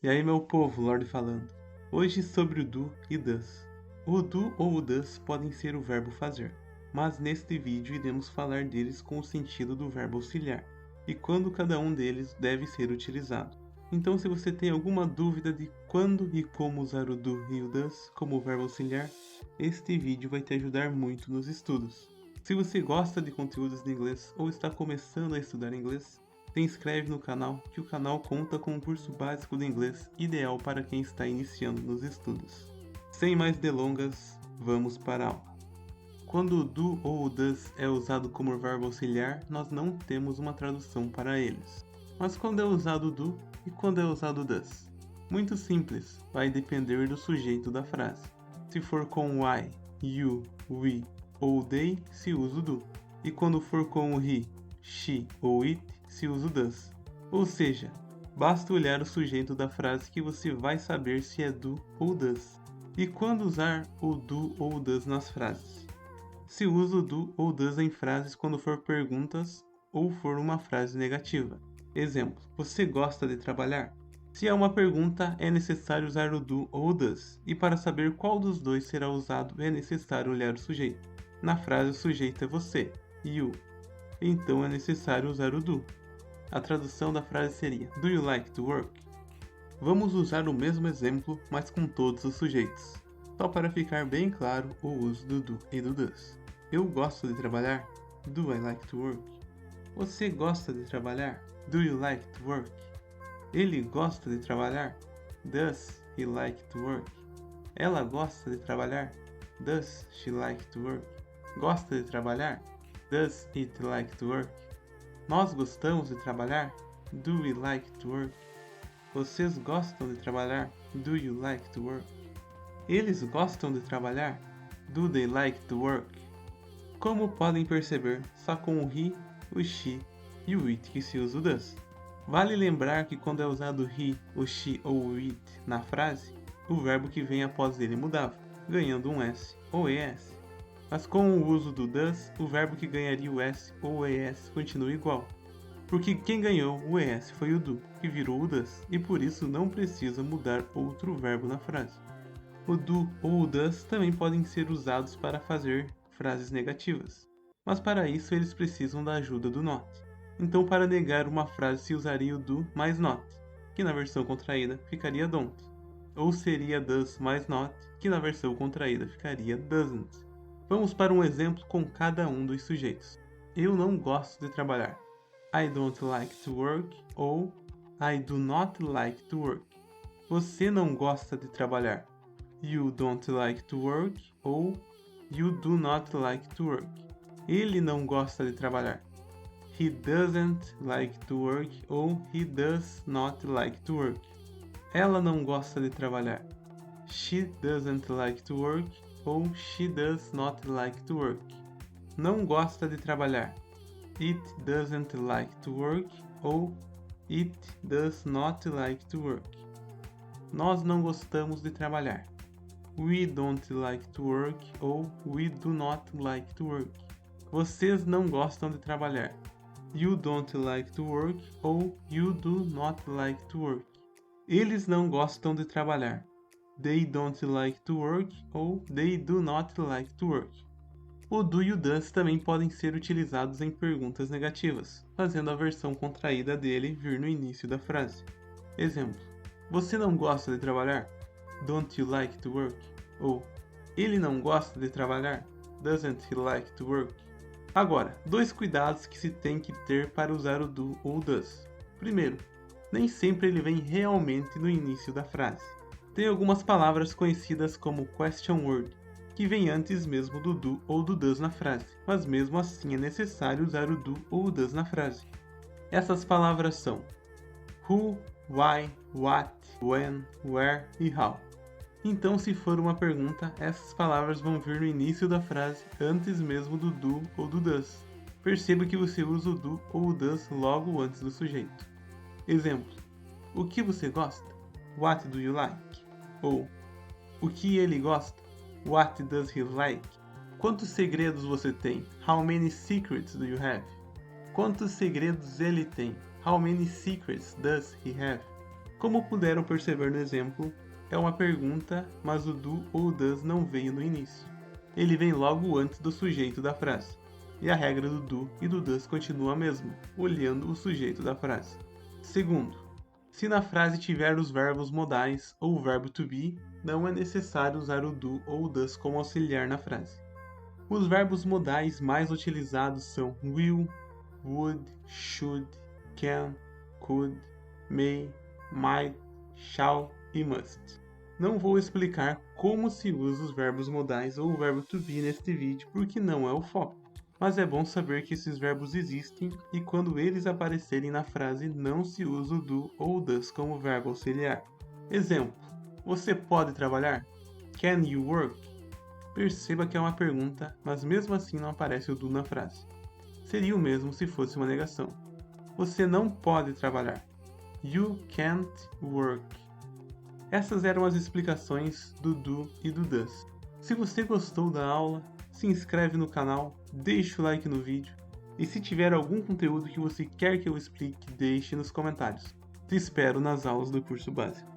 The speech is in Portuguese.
E aí, meu povo, Lorde falando. Hoje sobre o do e does. O do ou o does podem ser o verbo fazer, mas neste vídeo iremos falar deles com o sentido do verbo auxiliar e quando cada um deles deve ser utilizado. Então, se você tem alguma dúvida de quando e como usar o do e o does como verbo auxiliar, este vídeo vai te ajudar muito nos estudos. Se você gosta de conteúdos de inglês ou está começando a estudar inglês, se inscreve no canal, que o canal conta com um curso básico de inglês ideal para quem está iniciando nos estudos. Sem mais delongas, vamos para a aula. Quando o do ou o does é usado como verbo auxiliar, nós não temos uma tradução para eles. Mas quando é usado o do e quando é usado o does? Muito simples, vai depender do sujeito da frase. Se for com I, you, we ou they, se usa o do. E quando for com o he, she ou it, se usa o does. Ou seja, basta olhar o sujeito da frase que você vai saber se é do ou does. E quando usar o do ou does nas frases? Se usa o do ou does em frases quando for perguntas ou for uma frase negativa. Exemplo, você gosta de trabalhar? Se é uma pergunta, é necessário usar o do ou o does. E para saber qual dos dois será usado, é necessário olhar o sujeito. Na frase, o sujeito é você, you. Então é necessário usar o do. A tradução da frase seria: Do you like to work? Vamos usar o mesmo exemplo, mas com todos os sujeitos, só para ficar bem claro o uso do do e do does. Eu gosto de trabalhar. Do I like to work? Você gosta de trabalhar? Do you like to work? Ele gosta de trabalhar? Does he like to work? Ela gosta de trabalhar? Does she like to work? Gosta de trabalhar? Does it like to work? Nós gostamos de trabalhar? Do we like to work? Vocês gostam de trabalhar? Do you like to work? Eles gostam de trabalhar? Do they like to work? Como podem perceber, só com o he, o she e o it que se usa o does. Vale lembrar que quando é usado o he, o she ou o it na frase, o verbo que vem após ele mudava, ganhando um s ou es. Mas com o uso do does, o verbo que ganharia o s ou o es continua igual, porque quem ganhou o es foi o do, que virou o does, e por isso não precisa mudar outro verbo na frase. O do ou o does também podem ser usados para fazer frases negativas, mas para isso eles precisam da ajuda do not. Então, para negar uma frase se usaria o do mais not, que na versão contraída ficaria don't, ou seria does mais not, que na versão contraída ficaria doesn't. Vamos para um exemplo com cada um dos sujeitos. Eu não gosto de trabalhar. I don't like to work ou I do not like to work. Você não gosta de trabalhar. You don't like to work ou You do not like to work. Ele não gosta de trabalhar. He doesn't like to work ou He does not like to work. Ela não gosta de trabalhar. She doesn't like to work ou She does not like to work. Não gosta de trabalhar. It doesn't like to work ou It does not like to work. Nós não gostamos de trabalhar. We don't like to work ou We do not like to work. Vocês não gostam de trabalhar. You don't like to work ou You do not like to work. Eles não gostam de trabalhar. They don't like to work ou They do not like to work. O do e o does também podem ser utilizados em perguntas negativas, fazendo a versão contraída dele vir no início da frase. Exemplo: Você não gosta de trabalhar? Don't you like to work? Ou ele não gosta de trabalhar? Doesn't he like to work? Agora, dois cuidados que se tem que ter para usar o do ou does. Primeiro, nem sempre ele vem realmente no início da frase. Tem algumas palavras conhecidas como question word, que vem antes mesmo do do ou do does na frase, mas mesmo assim é necessário usar o do ou o does na frase. Essas palavras são who, why, what, when, where e how. Então, se for uma pergunta, essas palavras vão vir no início da frase, antes mesmo do do ou do does. Perceba que você usa o do ou o does logo antes do sujeito. Exemplo: O que você gosta? What do you like? Ou o que ele gosta? What does he like? Quantos segredos você tem? How many secrets do you have? Quantos segredos ele tem? How many secrets does he have? Como puderam perceber no exemplo, é uma pergunta, mas o do ou o does não veio no início. Ele vem logo antes do sujeito da frase. E a regra do do e do does continua a mesma, olhando o sujeito da frase. Segundo, se na frase tiver os verbos modais ou o verbo to be, não é necessário usar o do ou o does como auxiliar na frase. Os verbos modais mais utilizados são will, would, should, can, could, may, might, shall e must. Não vou explicar como se usa os verbos modais ou o verbo to be neste vídeo porque não é o foco. Mas é bom saber que esses verbos existem e quando eles aparecerem na frase não se usa o do ou o does como verbo auxiliar. Exemplo: você pode trabalhar? Can you work? Perceba que é uma pergunta, mas mesmo assim não aparece o do na frase. Seria o mesmo se fosse uma negação. Você não pode trabalhar. You can't work. Essas eram as explicações do do e do does. Se você gostou da aula, se inscreve no canal, deixa o like no vídeo e se tiver algum conteúdo que você quer que eu explique, deixe nos comentários. Te espero nas aulas do curso básico.